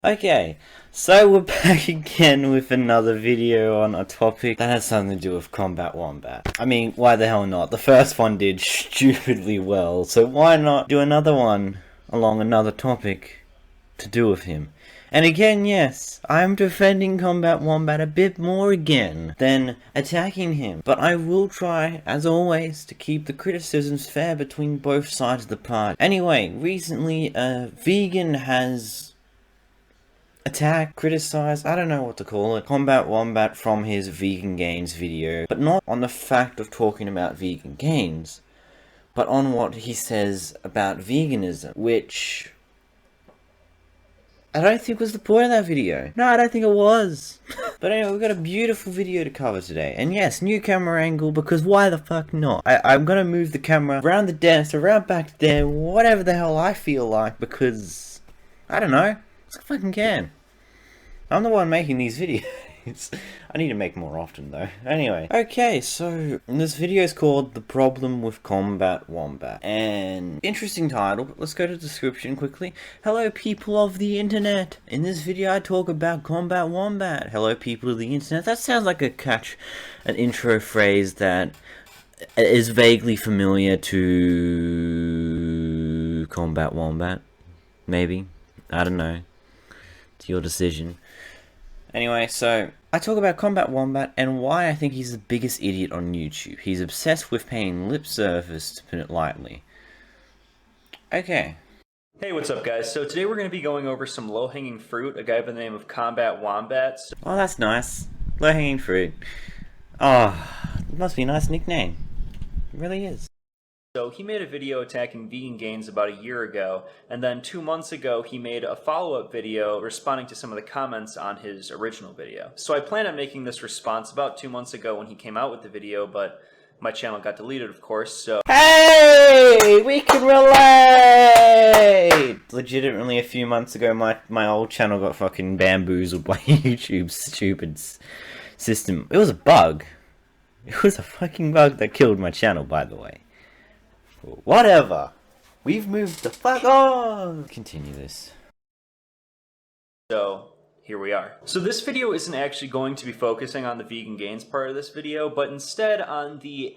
Okay, so we're back again with another video on a topic that has something to do with Combat Wombat. I mean, why the hell not? The first one did stupidly well, so why not do another one along another topic to do with him? And again, yes, I'm defending Combat Wombat a bit more again than attacking him. But I will try, as always, to keep the criticisms fair between both sides of the party. Anyway, recently a vegan has attack, criticize, I don't know what to call it, Combat Wombat from his vegan gains video, but not on the fact of talking about vegan gains, but on what he says about veganism, which I don't think was the point of that video. No, I don't think it was. But anyway, we've got a beautiful video to cover today. And yes, new camera angle, because why the fuck not? I'm gonna move the camera around the desk, around back there, whatever the hell I feel like, because I don't know. I fucking can. I'm the one making these videos. I need to make more often though. Anyway, okay, so this video is called The Problem with Combat Wombat. And interesting title, but let's go to the description quickly. Hello people of the internet. In this video I talk about Combat Wombat. Hello people of the internet. That sounds like an intro phrase that is vaguely familiar to Combat Wombat. Maybe. I don't know. It's your decision. Anyway, so I talk about Combat Wombat and why I think he's the biggest idiot on YouTube. He's obsessed with paying lip service, to put it lightly. Okay. Hey, what's up guys? So today we're going to be going over some low-hanging fruit, a guy by the name of Combat Wombat. Oh, that's nice. Low-hanging fruit. Oh, it must be a nice nickname. It really is. So he made a video attacking vegan gains about a year ago, and then 2 months ago he made a follow-up video responding to some of the comments on his original video. So I planned on making this response about 2 months ago when he came out with the video, but my channel got deleted, of course, so... Hey! We can relate! Legitimately, a few months ago, my old channel got fucking bamboozled by YouTube's stupid system. It was a bug. It was a fucking bug that killed my channel, by the way. Whatever. We've moved the fuck on. Continue this. So, here we are. So this video isn't actually going to be focusing on the vegan gains part of this video, but instead on the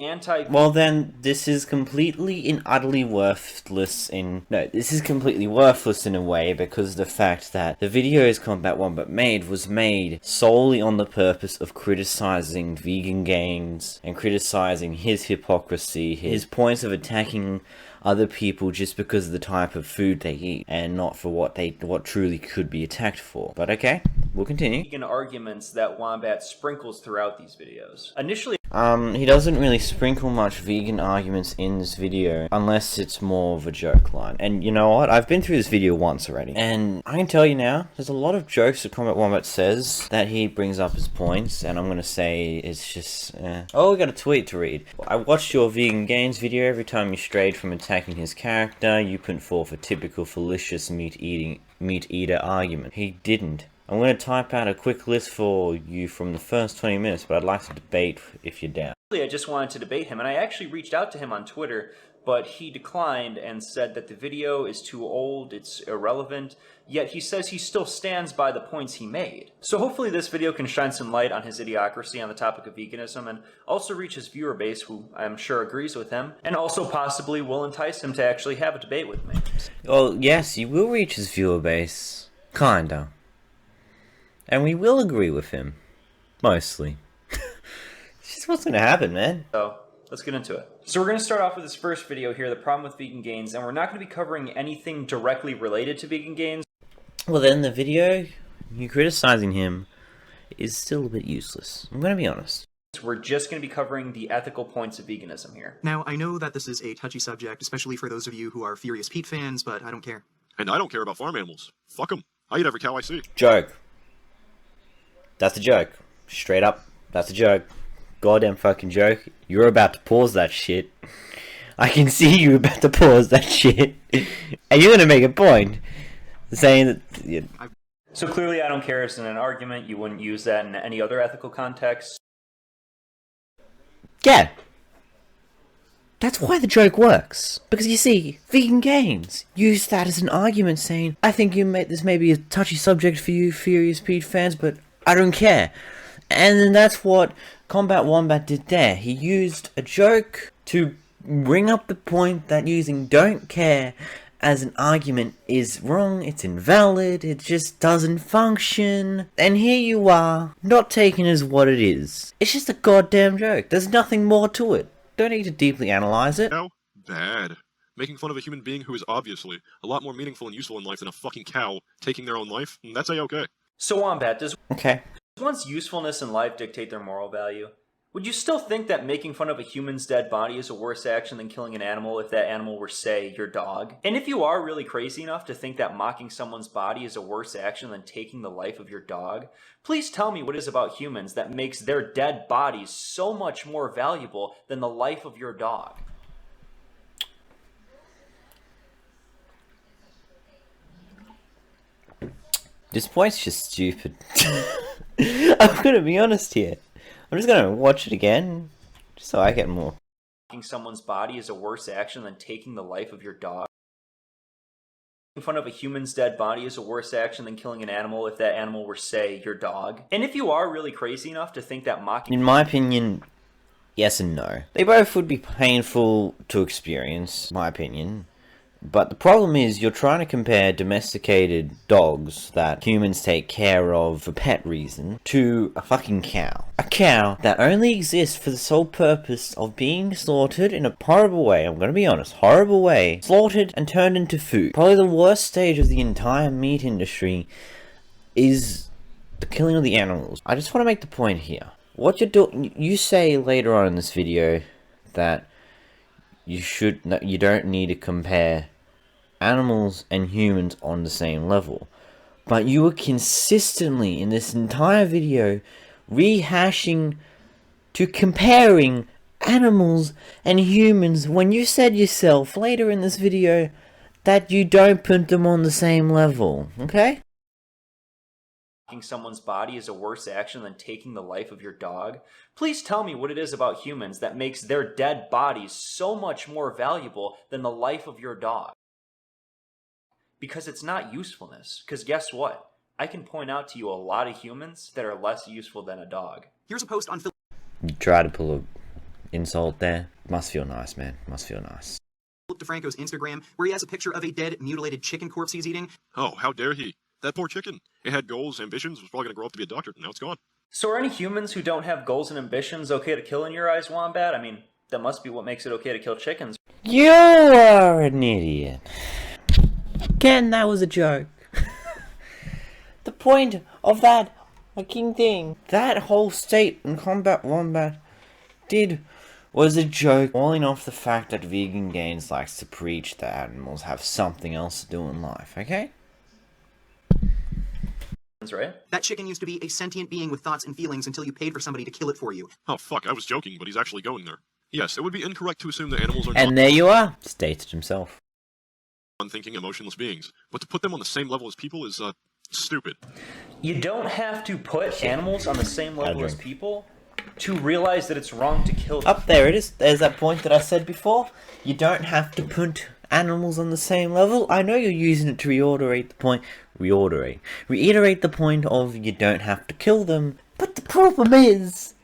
Well then, this is completely and utterly worthless this is completely worthless in a way, because the fact that the videos Combat Wombat made was made solely on the purpose of criticizing vegan gains and criticizing his hypocrisy, his points of attacking other people just because of the type of food they eat, and not for what truly could be attacked for. But okay, we'll continue. vegan arguments that Wombat sprinkles throughout these videos. Initially, he doesn't really sprinkle much vegan arguments in this video, unless it's more of a joke line. And you know what? I've been through this video once already, and I can tell you now, there's a lot of jokes that Combat Wombat says that he brings up as points, and I'm gonna say it's just, Oh, we got a tweet to read. I watched your vegan gains video. Every time you strayed from attacking his character, you put forth a typical fallacious meat eater argument. He didn't. I'm going to type out a quick list for you from the first 20 minutes, but I'd like to debate if you're down. I just wanted to debate him, and I actually reached out to him on Twitter, but he declined and said that the video is too old, it's irrelevant, yet he says he still stands by the points he made. So hopefully this video can shine some light on his idiocracy on the topic of veganism, and also reach his viewer base, who I'm sure agrees with him, and also possibly will entice him to actually have a debate with me. Well, yes, you will reach his viewer base. Kinda. And we will agree with him. Mostly. It's just what's gonna happen, man. So, let's get into it. So we're going to start off with this first video here, the problem with vegan gains, and we're not going to be covering anything directly related to vegan gains. Well then, the video, you criticizing him, is still a bit useless. I'm gonna be honest. We're just going to be covering the ethical points of veganism here. Now, I know that this is a touchy subject, especially for those of you who are Furious Pete fans, but I don't care. And I don't care about farm animals. Fuck them. I eat every cow I see. Joke. That's a joke. Straight up, that's a joke. Goddamn fucking joke. You're about to pause that shit. I can see you about to pause that shit. And you're gonna make a point. Saying that... So clearly I don't care isn't an argument. You wouldn't use that in any other ethical context. Yeah. That's why the joke works. Because you see, Vegan Games use that as an argument saying, I think this may be a touchy subject for you Furious Pete fans, but I don't care. And then that's what Combat Wombat did there. He used a joke to bring up the point that using don't care as an argument is wrong, it's invalid, it just doesn't function. And here you are, not taking it as what it is. It's just a goddamn joke. There's nothing more to it. Don't need to deeply analyze it. Cow? Bad. Making fun of a human being who is obviously a lot more meaningful and useful in life than a fucking cow taking their own life, that's A-okay. So Wombat, does One's usefulness in life dictate their moral value? Would you still think that making fun of a human's dead body is a worse action than killing an animal if that animal were, say, your dog? And if you are really crazy enough to think that mocking someone's body is a worse action than taking the life of your dog, please tell me what it is about humans that makes their dead bodies so much more valuable than the life of your dog. This point's just stupid. I'm gonna be honest here. I'm just gonna watch it again, just so I get more. Mocking someone's body is a worse action than taking the life of your dog. Making fun of a human's dead body is a worse action than killing an animal if that animal were, say, your dog. And if you are really crazy enough to think that mocking... In my opinion, yes and no. They both would be painful to experience, my opinion. But the problem is, you're trying to compare domesticated dogs that humans take care of for pet reason to a fucking cow. A cow that only exists for the sole purpose of being slaughtered in a horrible way, I'm gonna be honest, horrible way. Slaughtered and turned into food. Probably the worst stage of the entire meat industry is the killing of the animals. I just want to make the point here. What you're doing, you say later on in this video that you don't need to compare animals and humans on the same level. But you were consistently in this entire video rehashing to comparing animals and humans when you said yourself later in this video that you don't put them on the same level, okay? Mocking someone's body is a worse action than taking the life of your dog? Please tell me what it is about humans that makes their dead bodies so much more valuable than the life of your dog. Because it's not usefulness. Because guess what? I can point out to you a lot of humans that are less useful than a dog. Here's a post on You try to pull a insult there. Must feel nice, man. Must feel nice. Philip DeFranco's Instagram, where he has a picture of a dead, mutilated chicken corpse he's eating. Oh, how dare he? That poor chicken. It had goals, ambitions, was probably going to grow up to be a doctor, and now it's gone. So are any humans who don't have goals and ambitions okay to kill in your eyes, Wombat? I mean, that must be what makes it okay to kill chickens. You are an idiot. Again, that was a joke. The point of that fucking thing, that whole statement Combat Wombat did was a joke, falling off the fact that Vegan Games likes to preach that animals have something else to do in life, okay? Right? That chicken used to be a sentient being with thoughts and feelings until you paid for somebody to kill it for you. Oh fuck, I was joking, but he's actually going there. Yes, it would be incorrect to assume that animals are And there you are, stated himself. non-thinking, emotionless beings. But to put them on the same level as people is, stupid. You don't have to put animals on the same level as people to realize that it's wrong to kill them. Up there it is. There's that point that I said before. You don't have to put animals on the same level. I know you're using it to reiterate the point. Reiterate the point of you don't have to kill them. But the problem is,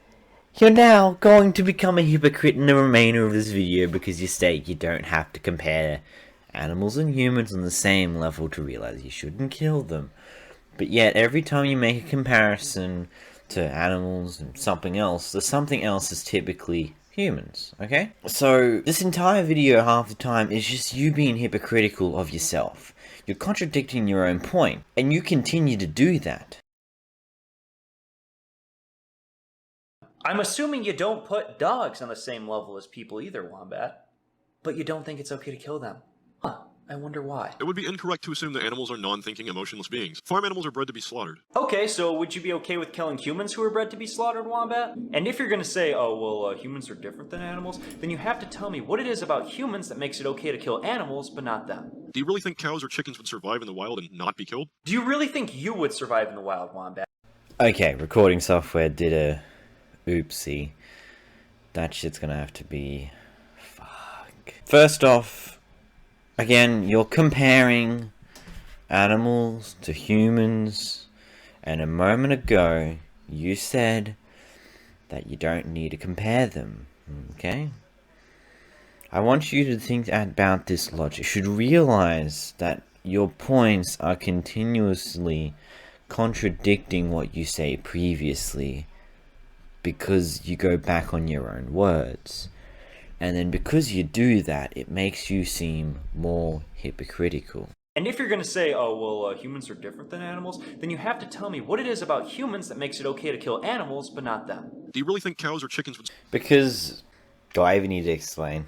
you're now going to become a hypocrite in the remainder of this video because you state you don't have to compare animals and humans on the same level to realize you shouldn't kill them. But yet, every time you make a comparison to animals and something else, the something else is typically humans, okay? So, this entire video half the time is just you being hypocritical of yourself. You're contradicting your own point, and you continue to do that. I'm assuming you don't put dogs on the same level as people either, Wombat. But you don't think it's okay to kill them. Huh. I wonder why. It would be incorrect to assume that animals are non-thinking, emotionless beings. Farm animals are bred to be slaughtered. Okay, so would you be okay with killing humans who are bred to be slaughtered, Wombat? And if you're gonna say, oh, well, humans are different than animals, then you have to tell me what it is about humans that makes it okay to kill animals, but not them. Do you really think cows or chickens would survive in the wild and not be killed? Do you really think you would survive in the wild, Wombat? Okay, recording software did a oopsie. That shit's gonna have to be... Fuck. First off, again, you're comparing animals to humans, and a moment ago you said that you don't need to compare them, okay? I want you to think about this logic. You should realize that your points are continuously contradicting what you say previously because you go back on your own words. And then because you do that, it makes you seem more hypocritical. And if you're going to say, oh, well, humans are different than animals, then you have to tell me what it is about humans that makes it okay to kill animals, but not them. Do you really think cows or chickens would Because... do I even need to explain?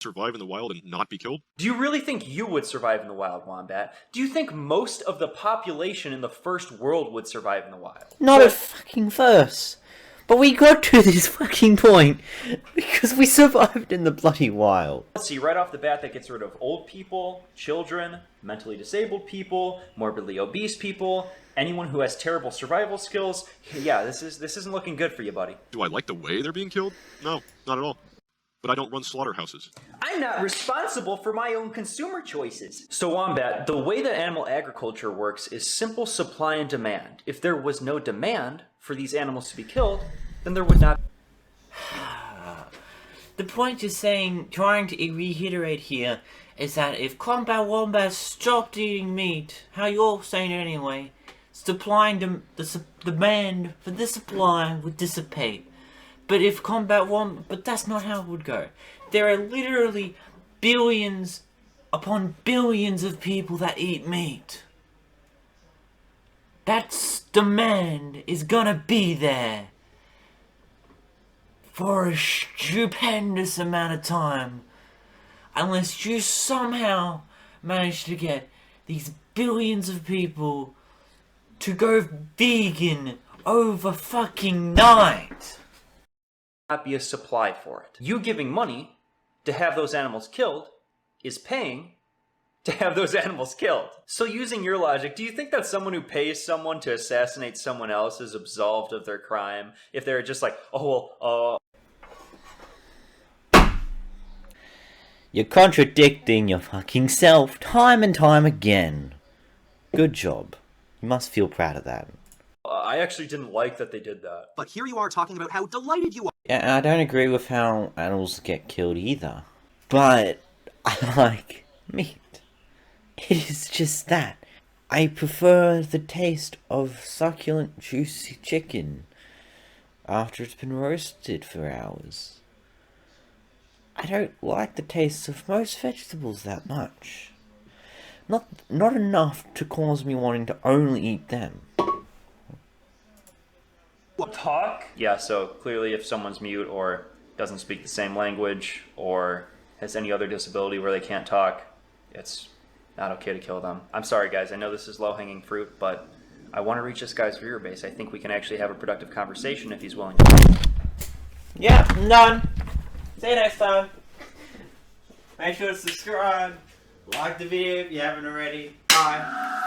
survive in the wild and not be killed? Do you really think you would survive in the wild, Wombat? Do you think most of the population in the first world would survive in the wild? Not at fucking first. But we got to this fucking point because we survived in the bloody wild. Let's see, right off the bat, that gets rid of old people, children, mentally disabled people, morbidly obese people, anyone who has terrible survival skills. Yeah, this isn't looking good for you, buddy. Do I like the way they're being killed? No, not at all. But I don't run slaughterhouses. I'm not responsible for my own consumer choices. So Wombat, the way that animal agriculture works is simple supply and demand. If there was no demand for these animals to be killed, then there would not. The point you're trying to reiterate here, is that if Combat Wombat stopped eating meat, how you're saying it anyway, supplying the demand for the supply would dissipate. But if Combat Wombat, but that's not how it would go. There are literally billions upon billions of people that eat meat. That demand is gonna be there for a stupendous amount of time, unless you somehow manage to get these billions of people to go vegan over fucking night. Not be a supply for it. You giving money to have those animals killed is paying to have those animals killed. So using your logic, do you think that someone who pays someone to assassinate someone else is absolved of their crime if they're just like, oh, well, You're contradicting your fucking self time and time again. Good job. You must feel proud of that. I actually didn't like that they did that. But here you are talking about how delighted you are. Yeah, and I don't agree with how animals get killed either. But I like meat. It is just that. I prefer the taste of succulent, juicy chicken after it's been roasted for hours. I don't like the taste of most vegetables that much. Not enough to cause me wanting to only eat them. Talk? Yeah, so clearly if someone's mute or doesn't speak the same language or has any other disability where they can't talk, it's not okay to kill them. I'm sorry guys, I know this is low-hanging fruit, but I want to reach this guy's viewer base. I think we can actually have a productive conversation if he's willing to. Yeah, I'm done. See you next time. Make sure to subscribe, like the video if you haven't already. Bye.